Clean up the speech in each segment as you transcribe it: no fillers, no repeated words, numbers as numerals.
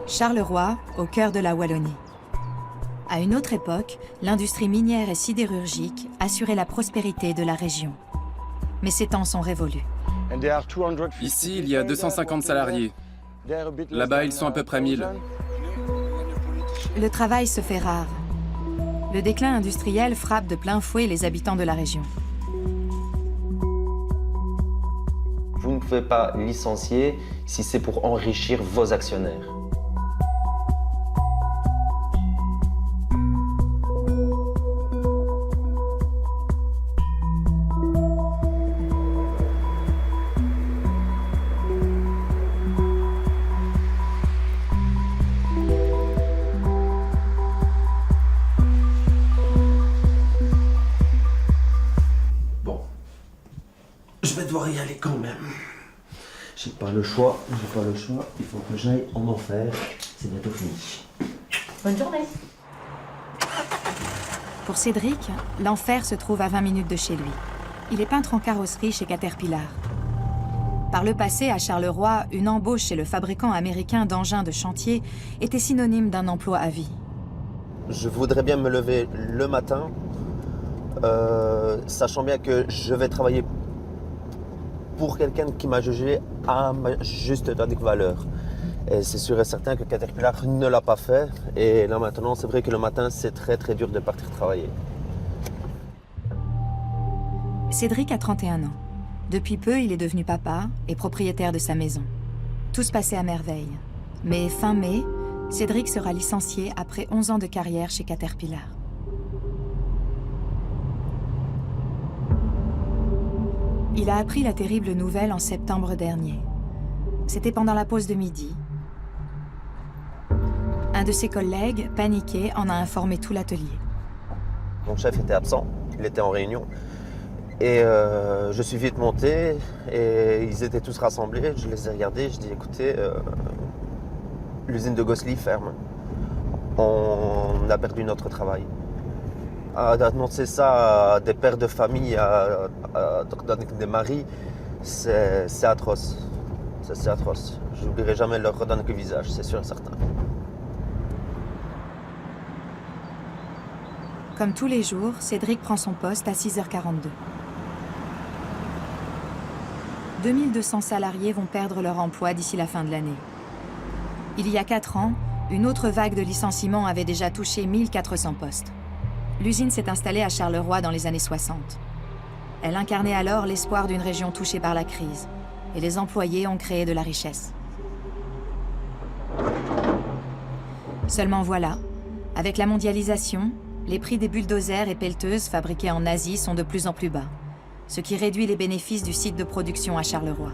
Charleroi, au cœur de la Wallonie. À une autre époque, l'industrie minière et sidérurgique assurait la prospérité de la région. Mais ces temps sont révolus. Ici, il y a 250 salariés. Là-bas, ils sont à peu près 1000. Le travail se fait rare. Le déclin industriel frappe de plein fouet les habitants de la région. Vous ne pouvez pas licencier si c'est pour enrichir vos actionnaires. Je vais devoir y aller quand même. J'ai pas le choix, il faut que j'aille en enfer. C'est bientôt fini. Bonne journée. Pour Cédric, l'enfer se trouve à 20 minutes de chez lui. Il est peintre en carrosserie chez Caterpillar. Par le passé, à Charleroi, une embauche chez le fabricant américain d'engins de chantier était synonyme d'un emploi à vie. Je voudrais bien me lever le matin, sachant bien que je vais travailler pour quelqu'un qui m'a jugé à ma juste valeur. Et c'est sûr et certain que Caterpillar ne l'a pas fait. Et là maintenant, c'est vrai que le matin, c'est très très dur de partir travailler. Cédric a 31 ans. Depuis peu, il est devenu papa et propriétaire de sa maison. Tout se passait à merveille. Mais fin mai, Cédric sera licencié après 11 ans de carrière chez Caterpillar. Il a appris la terrible nouvelle en septembre dernier. C'était pendant la pause de midi. Un de ses collègues, paniqué, en a informé tout l'atelier. Mon chef était absent, il était en réunion. Et je suis vite monté et ils étaient tous rassemblés. Je les ai regardés, je dis écoutez, l'usine de Gosselies ferme. On a perdu notre travail. D'annoncer ça à des pères de famille, à des maris, c'est atroce. C'est atroce. Je n'oublierai jamais leur redonner que visage, c'est sûr et certain. Comme tous les jours, Cédric prend son poste à 6h42. 2200 salariés vont perdre leur emploi d'ici la fin de l'année. Il y a 4 ans, une autre vague de licenciements avait déjà touché 1400 postes. L'usine s'est installée à Charleroi dans les années 60. Elle incarnait alors l'espoir d'une région touchée par la crise, et les employés ont créé de la richesse. Seulement voilà, avec la mondialisation, les prix des bulldozers et pelleteuses fabriqués en Asie sont de plus en plus bas, ce qui réduit les bénéfices du site de production à Charleroi.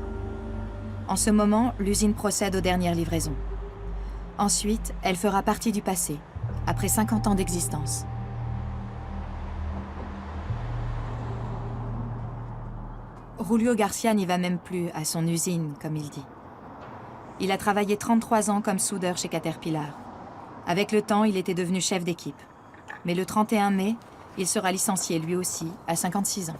En ce moment, l'usine procède aux dernières livraisons. Ensuite, elle fera partie du passé, après 50 ans d'existence. Julio Garcia n'y va même plus à son usine, comme il dit. Il a travaillé 33 ans comme soudeur chez Caterpillar. Avec le temps, il était devenu chef d'équipe. Mais le 31 mai, il sera licencié lui aussi, à 56 ans.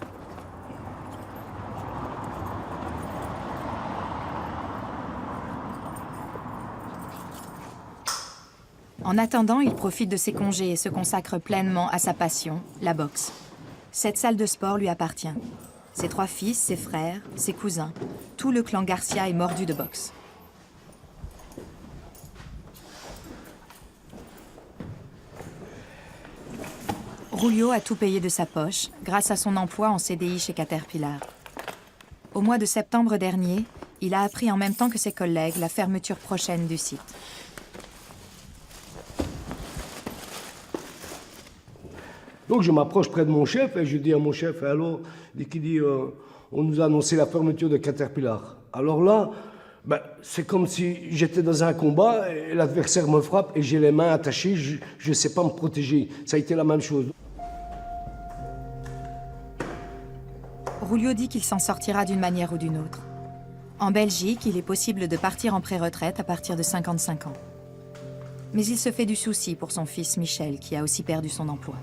En attendant, il profite de ses congés et se consacre pleinement à sa passion, la boxe. Cette salle de sport lui appartient. Ses 3 fils, ses frères, ses cousins, tout le clan Garcia est mordu de boxe. Julio a tout payé de sa poche, grâce à son emploi en CDI chez Caterpillar. Au mois de septembre dernier, il a appris en même temps que ses collègues la fermeture prochaine du site. Donc je m'approche près de mon chef et je dis à mon chef, allô, on nous a annoncé la fermeture de Caterpillar. Alors là, c'est comme si j'étais dans un combat et l'adversaire me frappe et j'ai les mains attachées, je ne sais pas me protéger. Ça a été la même chose. Julio dit qu'il s'en sortira d'une manière ou d'une autre. En Belgique, il est possible de partir en pré-retraite à partir de 55 ans. Mais il se fait du souci pour son fils Michel, qui a aussi perdu son emploi.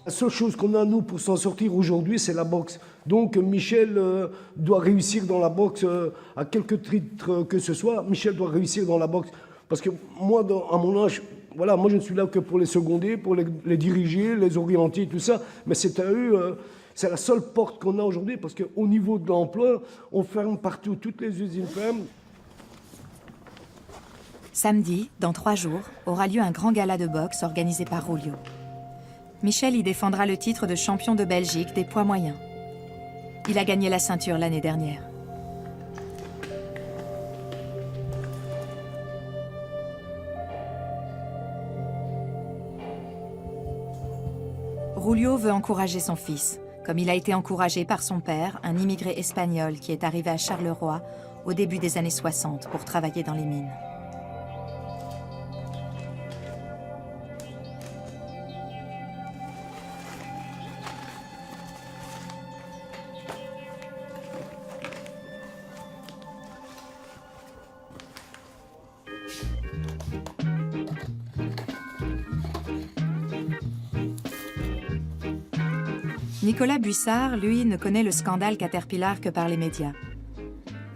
La seule chose qu'on a, nous, pour s'en sortir aujourd'hui, c'est la boxe. Donc Michel doit réussir dans la boxe à quelques titres que ce soit. Michel doit réussir dans la boxe. Parce que moi, à mon âge, voilà, moi je ne suis là que pour les seconder, pour les diriger, les orienter, tout ça. Mais c'est à eux, c'est la seule porte qu'on a aujourd'hui. Parce qu'au niveau de l'emploi, on ferme partout, toutes les usines ferment. Samedi, dans 3 jours, aura lieu un grand gala de boxe organisé par Julio. Michel y défendra le titre de champion de Belgique des poids moyens. Il a gagné la ceinture l'année dernière. Julio veut encourager son fils, comme il a été encouragé par son père, un immigré espagnol qui est arrivé à Charleroi au début des années 60 pour travailler dans les mines. Nicolas Buissard, lui, ne connaît le scandale Caterpillar que par les médias.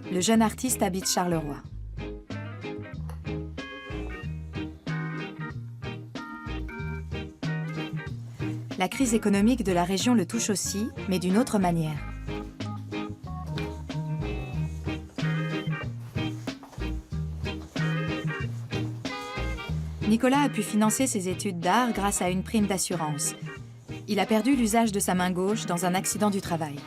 Le jeune artiste habite Charleroi. La crise économique de la région le touche aussi, mais d'une autre manière. Nicolas a pu financer ses études d'art grâce à une prime d'assurance. Il a perdu l'usage de sa main gauche dans un accident du travail.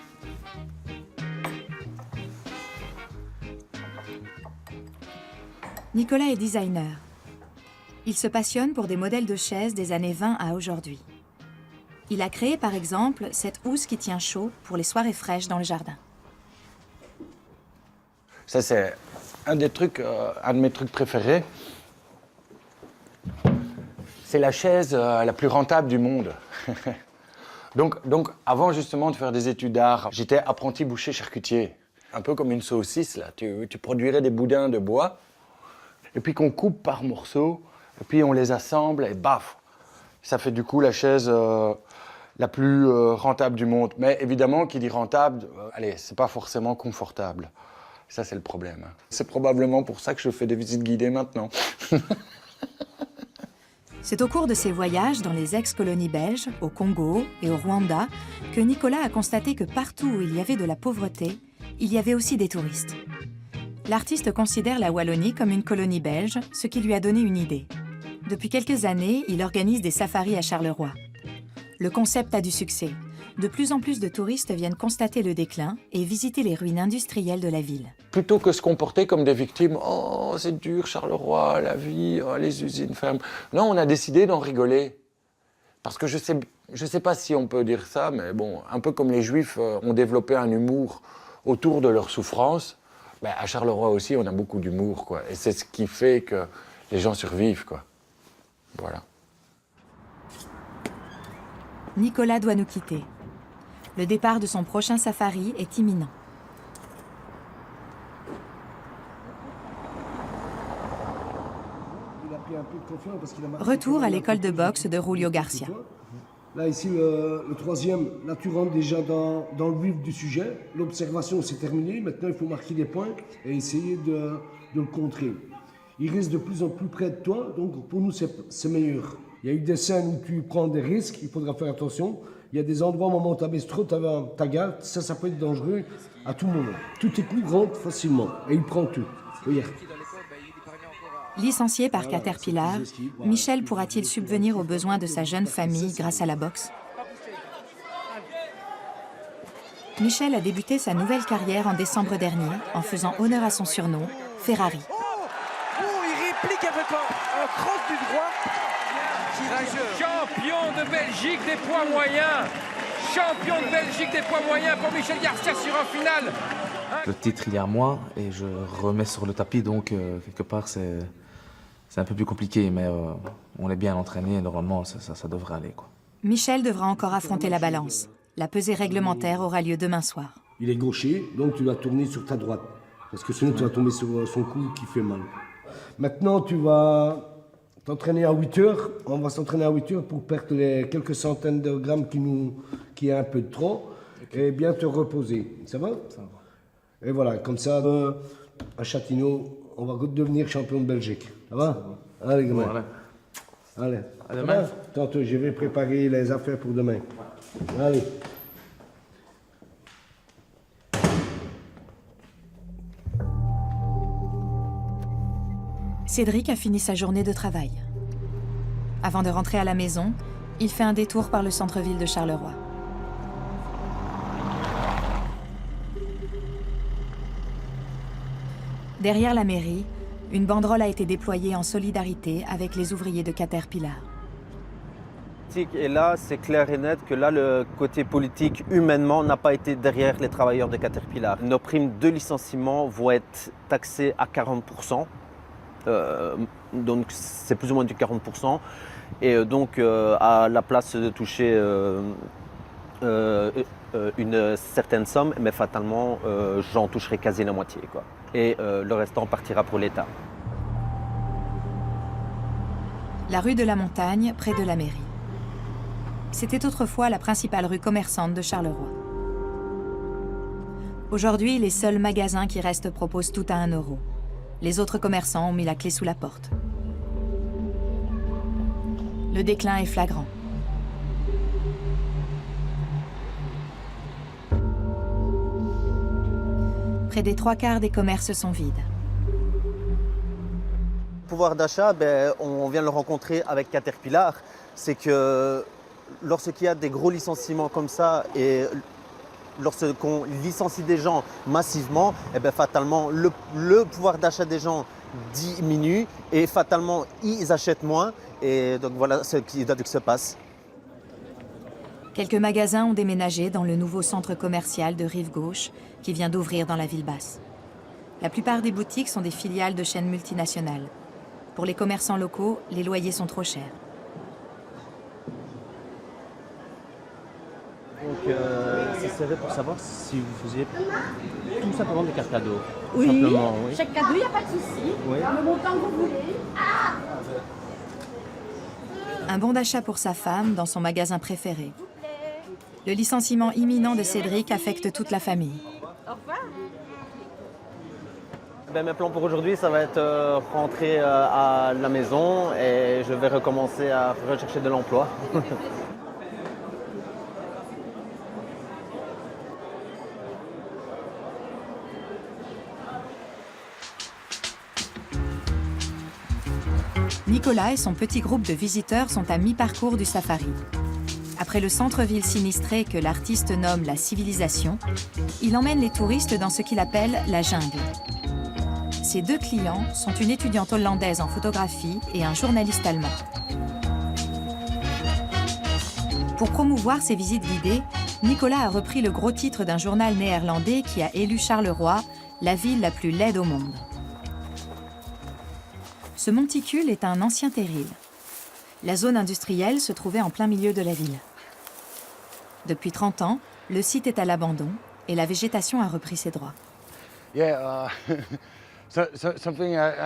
Nicolas est designer. Il se passionne pour des modèles de chaises des années 20 à aujourd'hui. Il a créé par exemple cette housse qui tient chaud pour les soirées fraîches dans le jardin. Ça c'est un de mes trucs préférés. C'est la chaise la plus rentable du monde. Donc, avant justement de faire des études d'art, j'étais apprenti boucher charcutier. Un peu comme une saucisse, là. Tu produirais des boudins de bois, et puis qu'on coupe par morceaux, et puis on les assemble, et baf! Ça fait du coup la chaise la plus rentable du monde. Mais évidemment, qui dit rentable, allez, c'est pas forcément confortable. Ça, c'est le problème. C'est probablement pour ça que je fais des visites guidées maintenant. C'est au cours de ses voyages dans les ex-colonies belges, au Congo et au Rwanda, que Nicolas a constaté que partout où il y avait de la pauvreté, il y avait aussi des touristes. L'artiste considère la Wallonie comme une colonie belge, ce qui lui a donné une idée. Depuis quelques années, il organise des safaris à Charleroi. Le concept a du succès. De plus en plus de touristes viennent constater le déclin et visiter les ruines industrielles de la ville. Plutôt que se comporter comme des victimes, « Oh, c'est dur, Charleroi, la vie, oh, les usines ferment », non, on a décidé d'en rigoler. Parce que je sais pas si on peut dire ça, mais bon, un peu comme les Juifs ont développé un humour autour de leur souffrance, ben à Charleroi aussi, on a beaucoup d'humour, quoi. Et c'est ce qui fait que les gens survivent, quoi. Voilà. Nicolas doit nous quitter. Le départ de son prochain safari est imminent. Retour à l'école de boxe de Julio Garcia. Là, ici, le troisième, là, tu rentres déjà dans le vif du sujet. L'observation, c'est terminé. Maintenant, il faut marquer des points et essayer de le contrer. Il reste de plus en plus près de toi, donc pour nous, c'est meilleur. Il y a eu des scènes où tu prends des risques, il faudra faire attention. Il y a des endroits, au moment où tu abaisses trop ta garde, ça peut être dangereux à tout moment. Tout tes coups rentrent facilement et il prend tout. Regarde. Licencié par Caterpillar, Michel pourra-t-il subvenir aux besoins de sa jeune famille grâce à la boxe? Michel a débuté sa nouvelle carrière en décembre dernier en faisant honneur à son surnom, Ferrari. Oh, il réplique avec un cross du droit. Champion de Belgique des poids moyens. Champion de Belgique des poids moyens pour Michel Garcia sur un final. Le titre, il y a un mois et je remets sur le tapis, donc quelque part, c'est un peu plus compliqué, mais on est bien entraîné et normalement, ça devrait aller, quoi. Michel devra encore affronter la balance. La pesée réglementaire aura lieu demain soir. Il est gaucher, donc tu dois tourner sur ta droite. Parce que sinon, tu vas tomber sur son cou qui fait mal. Maintenant, tu vas t'entraîner à 8 heures. On va s'entraîner à 8 heures pour perdre les quelques centaines de grammes qui est un peu de trop. et bien te reposer. Ça va? Ça va. Et voilà, comme ça, à Châtillon, on va devenir champion de Belgique. Ça va? Allez, gamin. Bon, allez. Allez. À demain. Tantôt, je vais préparer les affaires pour demain. Allez. Cédric a fini sa journée de travail. Avant de rentrer à la maison, il fait un détour par le centre-ville de Charleroi. Derrière la mairie, une banderole a été déployée en solidarité avec les ouvriers de Caterpillar. Et là, c'est clair et net que là, le côté politique, humainement, n'a pas été derrière les travailleurs de Caterpillar. Nos primes de licenciement vont être taxées à 40%. Donc, c'est plus ou moins du 40%. Et donc, à la place de toucher une certaine somme, mais fatalement, j'en toucherai quasi la moitié, quoi. Et le restant partira pour l'État. La rue de la Montagne, près de la mairie. C'était autrefois la principale rue commerçante de Charleroi. Aujourd'hui, les seuls magasins qui restent proposent tout à 1 €. Les autres commerçants ont mis la clé sous la porte. Le déclin est flagrant. Près des 3/4 des commerces sont vides. Pouvoir d'achat, on vient de le rencontrer avec Caterpillar. C'est que lorsqu'il y a des gros licenciements comme ça et lorsqu'on licencie des gens massivement, fatalement, le pouvoir d'achat des gens diminue et fatalement, ils achètent moins. Et donc voilà ce qui se passe. Quelques magasins ont déménagé dans le nouveau centre commercial de Rive-Gauche qui vient d'ouvrir dans la ville basse. La plupart des boutiques sont des filiales de chaînes multinationales. Pour les commerçants locaux, les loyers sont trop chers. Donc, ça serait pour savoir si vous faisiez tout simplement des cartes cadeaux. Oui, simplement, oui. Chaque cadeau, il n'y a pas de souci. Oui. Dans le montant que vous voulez. Un bon d'achat pour sa femme dans son magasin préféré. Le licenciement imminent de Cédric affecte toute la famille. Au revoir. Mes plans pour aujourd'hui, ça va être rentrer à la maison et je vais recommencer à rechercher de l'emploi. Nicolas et son petit groupe de visiteurs sont à mi-parcours du safari. Après le centre-ville sinistré que l'artiste nomme la civilisation, il emmène les touristes dans ce qu'il appelle la jungle. Ses 2 clients sont une étudiante hollandaise en photographie et un journaliste allemand. Pour promouvoir ses visites guidées, Nicolas a repris le gros titre d'un journal néerlandais qui a élu Charleroi la ville la plus laide au monde. Ce monticule est un ancien terril. La zone industrielle se trouvait en plein milieu de la ville. Depuis 30 ans, le site est à l'abandon et la végétation a repris ses droits.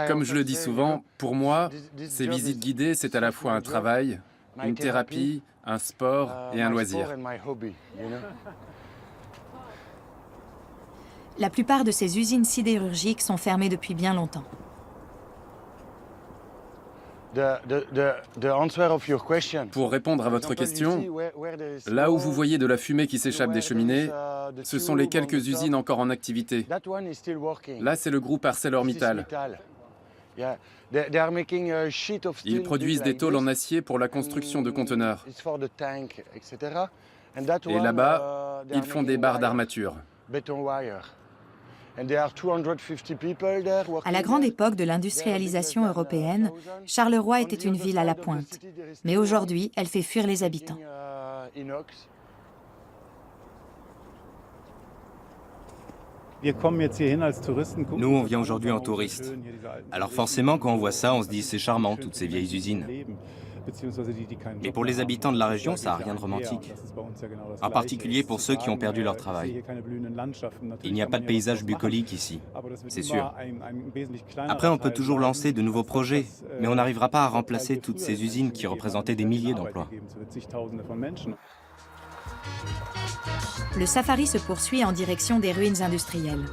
Comme je le dis souvent, pour moi, ces visites guidées, c'est à la fois un travail, une thérapie, un sport et un loisir. La plupart de ces usines sidérurgiques sont fermées depuis bien longtemps. Pour répondre à votre question, là où vous voyez de la fumée qui s'échappe des cheminées, ce sont les quelques usines encore en activité. Là, c'est le groupe ArcelorMittal. Ils produisent des tôles en acier pour la construction de conteneurs. Et là-bas, ils font des barres d'armature. À la grande époque de l'industrialisation européenne, Charleroi était une ville à la pointe. Mais aujourd'hui, elle fait fuir les habitants. Nous, on vient aujourd'hui en touriste. Alors forcément, quand on voit ça, on se dit c'est charmant, toutes ces vieilles usines. Mais pour les habitants de la région, ça n'a rien de romantique. En particulier pour ceux qui ont perdu leur travail. Il n'y a pas de paysage bucolique ici, c'est sûr. Après, on peut toujours lancer de nouveaux projets, mais on n'arrivera pas à remplacer toutes ces usines qui représentaient des milliers d'emplois. Le safari se poursuit en direction des ruines industrielles.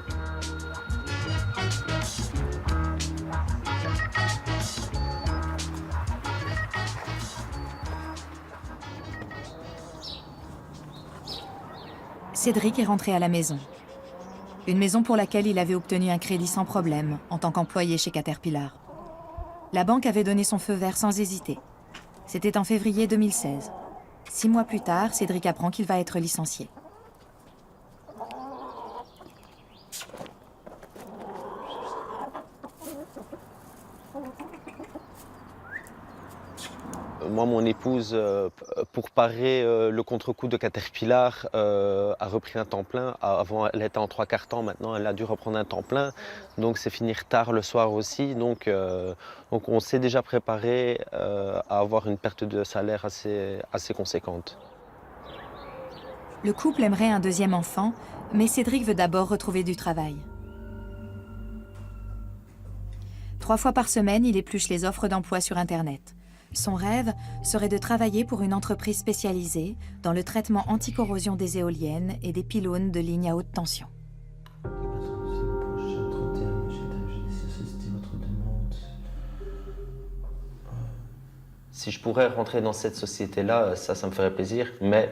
Cédric est rentré à la maison. Une maison pour laquelle il avait obtenu un crédit sans problème en tant qu'employé chez Caterpillar. La banque avait donné son feu vert sans hésiter. C'était en février 2016. 6 mois plus tard, Cédric apprend qu'il va être licencié. Moi, mon épouse, pour parer le contre-coup de Caterpillar, a repris un temps plein. Avant, elle était en 3/4 temps, maintenant elle a dû reprendre un temps plein. Donc c'est finir tard le soir aussi. Donc on s'est déjà préparé à avoir une perte de salaire assez conséquente. Le couple aimerait un deuxième enfant, mais Cédric veut d'abord retrouver du travail. 3 fois par semaine, il épluche les offres d'emploi sur Internet. Son rêve serait de travailler pour une entreprise spécialisée dans le traitement anti-corrosion des éoliennes et des pylônes de lignes à haute tension. Si je pourrais rentrer dans cette société-là, ça me ferait plaisir, mais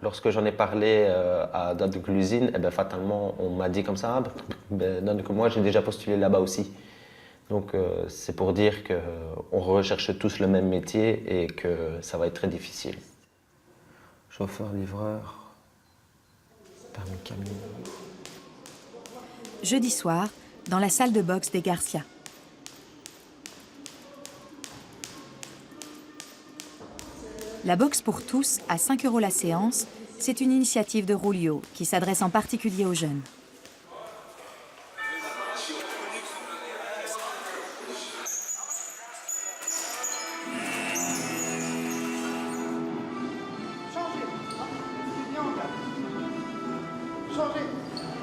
lorsque j'en ai parlé dans l'usine, fatalement, on m'a dit comme ça, moi j'ai déjà postulé là-bas aussi. Donc c'est pour dire qu'on recherche tous le même métier et que ça va être très difficile. Chauffeur, livreur, permis camion. Jeudi soir, dans la salle de boxe des Garcia. La boxe pour tous, à 5 € la séance, c'est une initiative de Rulio qui s'adresse en particulier aux jeunes.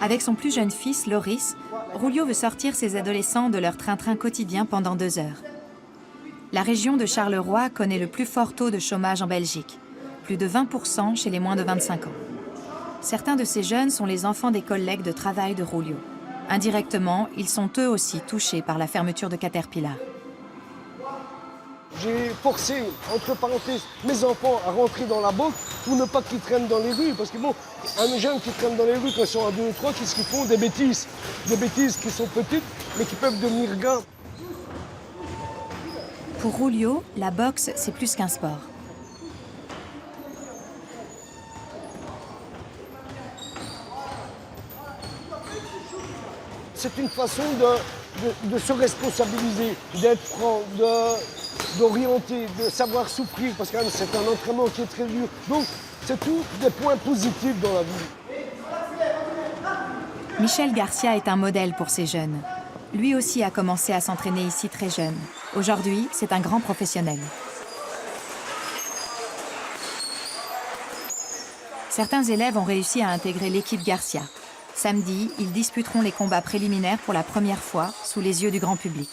Avec son plus jeune fils, Loris, Rulio veut sortir ses adolescents de leur train-train quotidien pendant 2 heures. La région de Charleroi connaît le plus fort taux de chômage en Belgique, plus de 20% chez les moins de 25 ans. Certains de ces jeunes sont les enfants des collègues de travail de Rulio. Indirectement, ils sont eux aussi touchés par la fermeture de Caterpillar. J'ai forcé, entre parenthèses, mes enfants à rentrer dans la boxe pour ne pas qu'ils traînent dans les rues. Parce que bon, un jeune qui traîne dans les rues quand ils sont à 2 ou 3, qu'est-ce qu'ils font? Des bêtises. Des bêtises qui sont petites, mais qui peuvent devenir graves. Pour Rulio, la boxe, c'est plus qu'un sport. C'est une façon de se responsabiliser, d'être franc, d'orienter, de savoir souffrir, parce que c'est un entraînement qui est très dur. Donc, c'est tout des points positifs dans la vie. Michel Garcia est un modèle pour ces jeunes. Lui aussi a commencé à s'entraîner ici très jeune. Aujourd'hui, c'est un grand professionnel. Certains élèves ont réussi à intégrer l'équipe Garcia. Samedi, ils disputeront les combats préliminaires pour la première fois sous les yeux du grand public.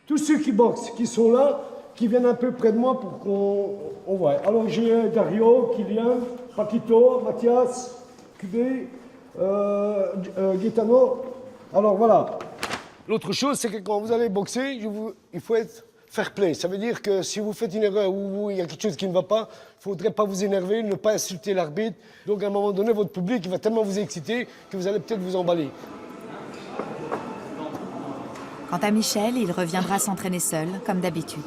Tous ceux qui boxent, qui sont là, qui viennent un peu près de moi pour qu'on voit. Alors j'ai Dario, Kylian, Paquito, Mathias, Cubé, Gaetano. Alors voilà. L'autre chose, c'est que quand vous allez boxer, il faut être fair play. Ça veut dire que si vous faites une erreur ou il y a quelque chose qui ne va pas, il ne faudrait pas vous énerver, ne pas insulter l'arbitre. Donc à un moment donné, votre public il va tellement vous exciter que vous allez peut-être vous emballer. Quant à Michel, il reviendra s'entraîner seul, comme d'habitude.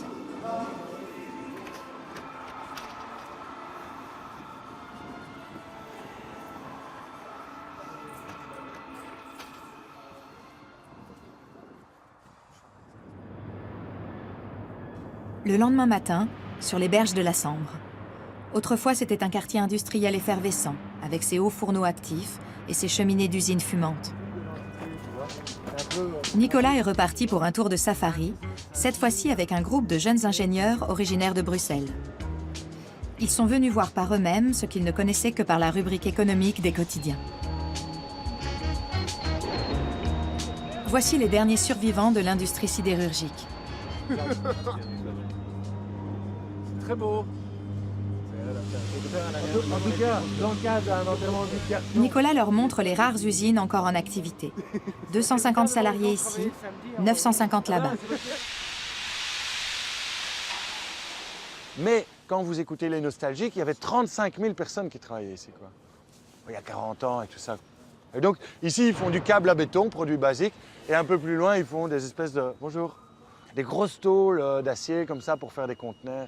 Le lendemain matin, sur les berges de la Sambre. Autrefois, c'était un quartier industriel effervescent, avec ses hauts fourneaux actifs et ses cheminées d'usines fumantes. Nicolas est reparti pour un tour de safari, cette fois-ci avec un groupe de jeunes ingénieurs originaires de Bruxelles. Ils sont venus voir par eux-mêmes ce qu'ils ne connaissaient que par la rubrique économique des quotidiens. Voici les derniers survivants de l'industrie sidérurgique. Très beau. En tout cas, dans le cas d'un enterrement du quartier. Nicolas leur montre les rares usines encore en activité. 250 salariés ici, 950 là-bas. Mais quand vous écoutez les nostalgiques, il y avait 35 000 personnes qui travaillaient ici, quoi. Il y a 40 ans et tout ça. Et donc, ici, ils font du câble à béton, produit basique. Et un peu plus loin, ils font des espèces de... Bonjour. Des grosses tôles d'acier, comme ça, pour faire des conteneurs.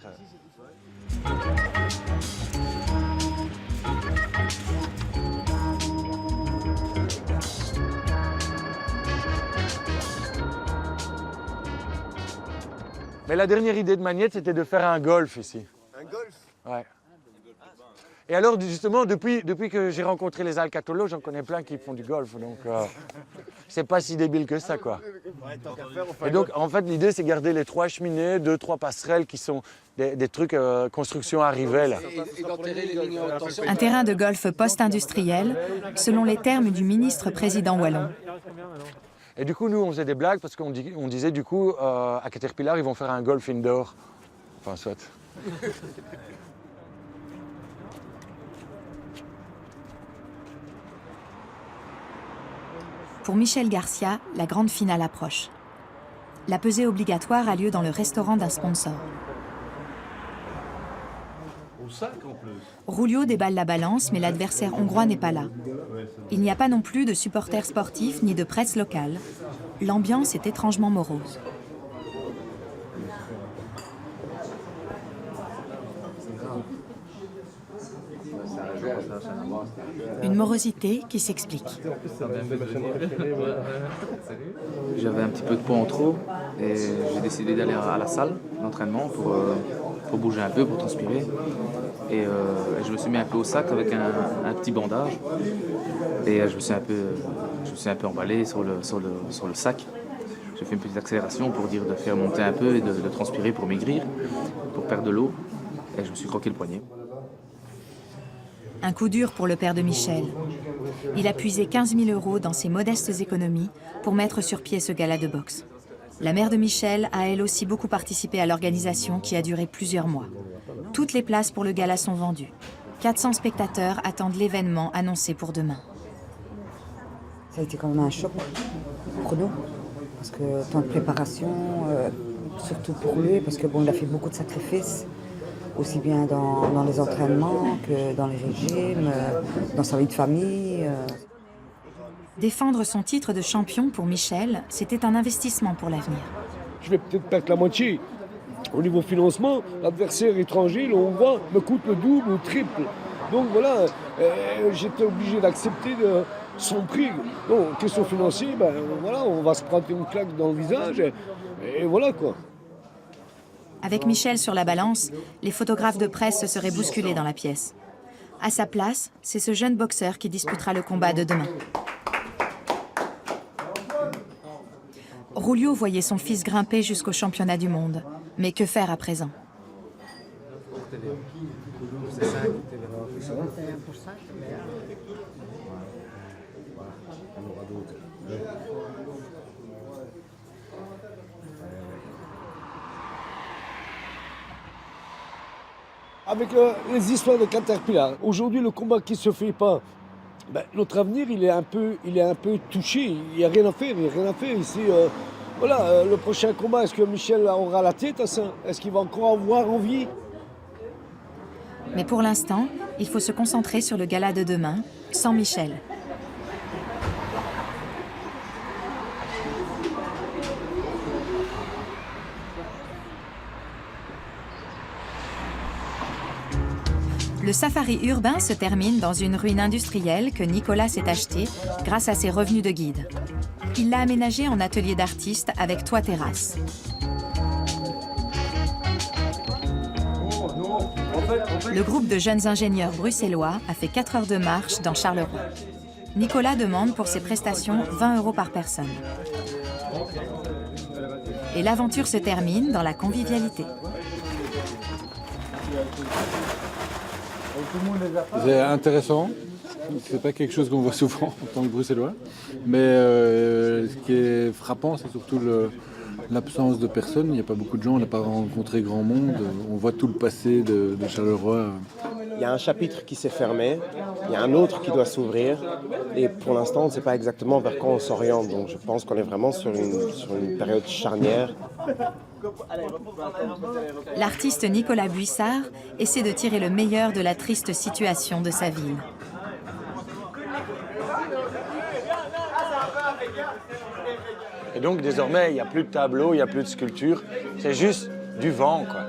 Mais la dernière idée de Magnette, c'était de faire un golf ici. Un golf? Ouais. Et alors, justement, depuis que j'ai rencontré les alcatolos, j'en connais plein qui font du golf. Donc, c'est pas si débile que ça, quoi. Et donc, en fait, l'idée, c'est garder les 3 cheminées, 2-3 passerelles qui sont des trucs construction à Rivelle. Un terrain de golf post-industriel, selon les termes du ministre-président wallon. Et du coup, nous, on faisait des blagues parce qu'on disait, du coup, à Caterpillar, ils vont faire un golf indoor. Enfin, soit. Pour Michel Garcia, la grande finale approche. La pesée obligatoire a lieu dans le restaurant d'un sponsor. Rulio déballe la balance, mais l'adversaire hongrois n'est pas là. Il n'y a pas non plus de supporters sportifs ni de presse locale. L'ambiance est étrangement morose. Une morosité qui s'explique. J'avais un petit peu de poids en trop et j'ai décidé d'aller à la salle d'entraînement pour bouger un peu, pour transpirer. Et je me suis mis un peu au sac avec un petit bandage. Et je me suis un peu emballé sur le sac. J'ai fait une petite accélération pour dire de faire monter un peu et de transpirer pour maigrir, pour perdre de l'eau. Et je me suis croqué le poignet. Un coup dur pour le père de Michel. Il a puisé 15 000 € dans ses modestes économies pour mettre sur pied ce gala de boxe. La mère de Michel a elle aussi beaucoup participé à l'organisation qui a duré plusieurs mois. Toutes les places pour le gala sont vendues. 400 spectateurs attendent l'événement annoncé pour demain. Ça a été quand même un choc pour nous, parce que tant de préparation, surtout pour lui, parce que bon, il a fait beaucoup de sacrifices, aussi bien dans les entraînements que dans les régimes, dans sa vie de famille. Défendre son titre de champion pour Michel, c'était un investissement pour l'avenir. Je vais peut-être perdre la moitié. Au niveau financement, l'adversaire étranger, le Hongrois, me coûte le double ou le triple. Donc voilà, j'étais obligé d'accepter son prix. Donc, question financière, ben, voilà, on va se prendre une claque dans le visage et voilà quoi. Avec Michel sur la balance, les photographes de presse se seraient bousculés dans la pièce. À sa place, c'est ce jeune boxeur qui disputera le combat de demain. Rulio voyait son fils grimper jusqu'au championnat du monde. Mais que faire à présent ? Avec les histoires de Caterpillar, aujourd'hui le combat qui ne se fait pas, ben, notre avenir il est un peu touché, il n'y a rien à faire, ici. Le prochain combat, est-ce que Michel aura la tête à ça? Est-ce qu'il va encore avoir envie? Mais pour l'instant, il faut se concentrer sur le gala de demain, sans Michel. Le safari urbain se termine dans une ruine industrielle que Nicolas s'est achetée grâce à ses revenus de guide. Il l'a aménagée en atelier d'artiste avec toit-terrasse. Le groupe de jeunes ingénieurs bruxellois a fait 4 heures de marche dans Charleroi. Nicolas demande pour ses prestations 20 € par personne. Et l'aventure se termine dans la convivialité. C'est intéressant, C'est pas quelque chose qu'on voit souvent en tant que Bruxellois. Mais ce qui est frappant, c'est surtout l'absence de personnes. Il n'y a pas beaucoup de gens, on n'a pas rencontré grand monde. On voit tout le passé de Charleroi. Il y a un chapitre qui s'est fermé, il y a un autre qui doit s'ouvrir. Et pour l'instant, on ne sait pas exactement vers quoi on s'oriente. Donc je pense qu'on est vraiment sur une période charnière. L'artiste Nicolas Buissard essaie de tirer le meilleur de la triste situation de sa ville. Et donc désormais, il n'y a plus de tableaux, il n'y a plus de sculptures, c'est juste du vent, quoi.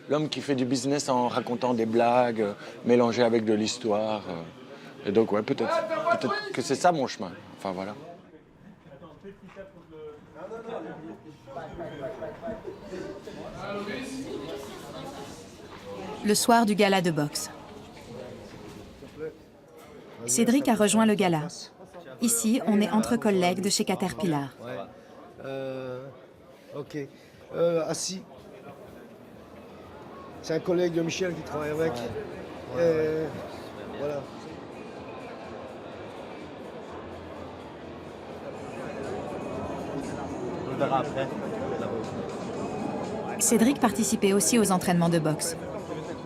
L'homme qui fait du business en racontant des blagues, mélangées avec de l'histoire. Et donc, ouais, peut-être que c'est ça mon chemin. Enfin, voilà. Le soir du gala de boxe. Cédric a rejoint le gala. Ici, on est entre collègues de chez Caterpillar. Ok. Assis. C'est un collègue de Michel qui travaille avec. Voilà. On le verra après. Cédric participait aussi aux entraînements de boxe.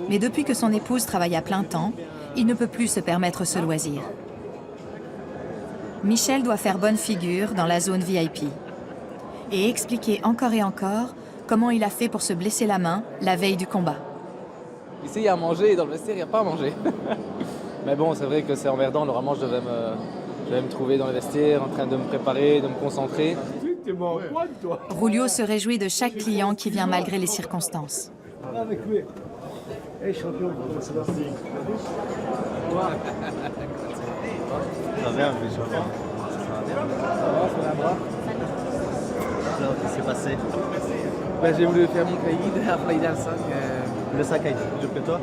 Mais depuis que son épouse travaille à plein temps, il ne peut plus se permettre ce loisir. Michel doit faire bonne figure dans la zone VIP et expliquer encore et encore comment il a fait pour se blesser la main la veille du combat. Ici, il y a à manger et dans le vestiaire, il n'y a pas à manger. Mais bon, c'est vrai que c'est en Verdun. Normalement, je devais me trouver dans le vestiaire en train de me préparer, de me concentrer. Rulio se réjouit de chaque client qui vient malgré les circonstances. Avec lui. Hey champion, comment ça va? Ça va bien, mais ça va. Ça va, c'est la bras. Alors, qu'est-ce qui s'est passé? J'ai voulu faire mon caïd, après il a le sac. Le sac a été plus dur que toi?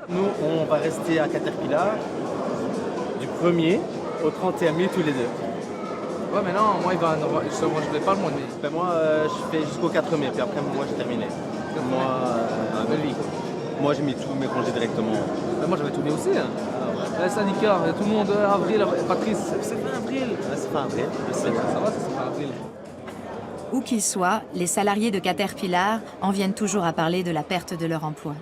Nous, on va rester à Caterpillar du 1er au 31 mai tous les deux. Ouais, mais non, moi, je vais pas le mois de mai. Ben moi, je fais jusqu'au 4 mai, puis après, moi, j'ai terminé. Belle vie. Moi, j'ai mis tous mes congés directement. Mais moi, j'avais tout mis aussi. Hein. Le syndicat, tout le monde, avril, Patrice, c'est fin avril. C'est fin avril, je sais. Ça va, c'est fin avril. Où qu'ils soient, les salariés de Caterpillar en viennent toujours à parler de la perte de leur emploi.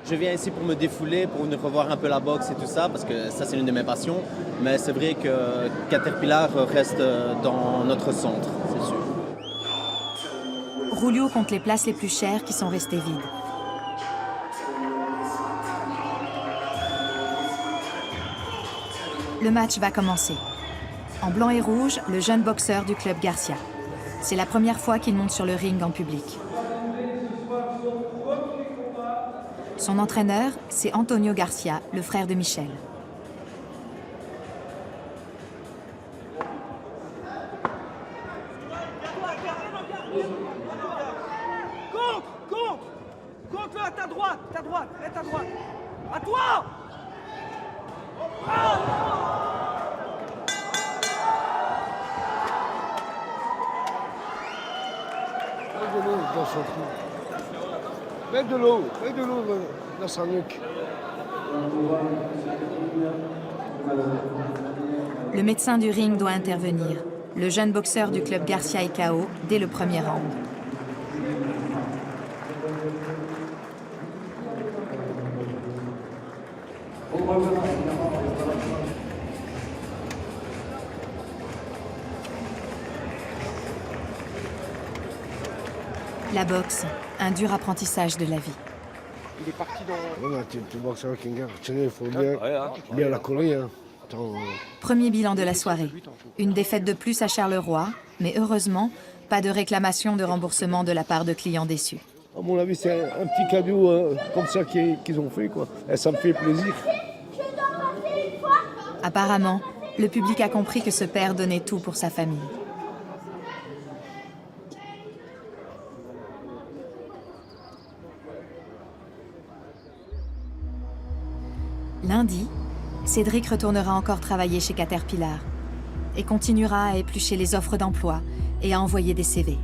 Je viens ici pour me défouler, pour venir revoir un peu la boxe et tout ça, parce que ça, c'est l'une de mes passions. Mais c'est vrai que Caterpillar reste dans notre centre, c'est sûr. Rulio compte les places les plus chères qui sont restées vides. Le match va commencer. En blanc et rouge, le jeune boxeur du club Garcia. C'est la première fois qu'il monte sur le ring en public. Son entraîneur, c'est Antonio Garcia, le frère de Michel. Contre à ta droite, reste à droite. À toi! Dans son trou. Mets de l'eau dans sa nuque. Le médecin du ring doit intervenir. Le jeune boxeur du club Garcia est KO dès le premier round. La boxe, un dur apprentissage de la vie. Il est parti dans... Voilà, tu boxes avec un gars. Il faut bien la coller. Hein. Premier bilan de la soirée. Une défaite de plus à Charleroi, mais heureusement, pas de réclamation de remboursement de la part de clients déçus. À mon avis, c'est un petit cadeau comme ça qu'ils ont fait, quoi. Et ça me fait plaisir. Apparemment, le public a compris que ce père donnait tout pour sa famille. Lundi, Cédric retournera encore travailler chez Caterpillar et continuera à éplucher les offres d'emploi et à envoyer des CV.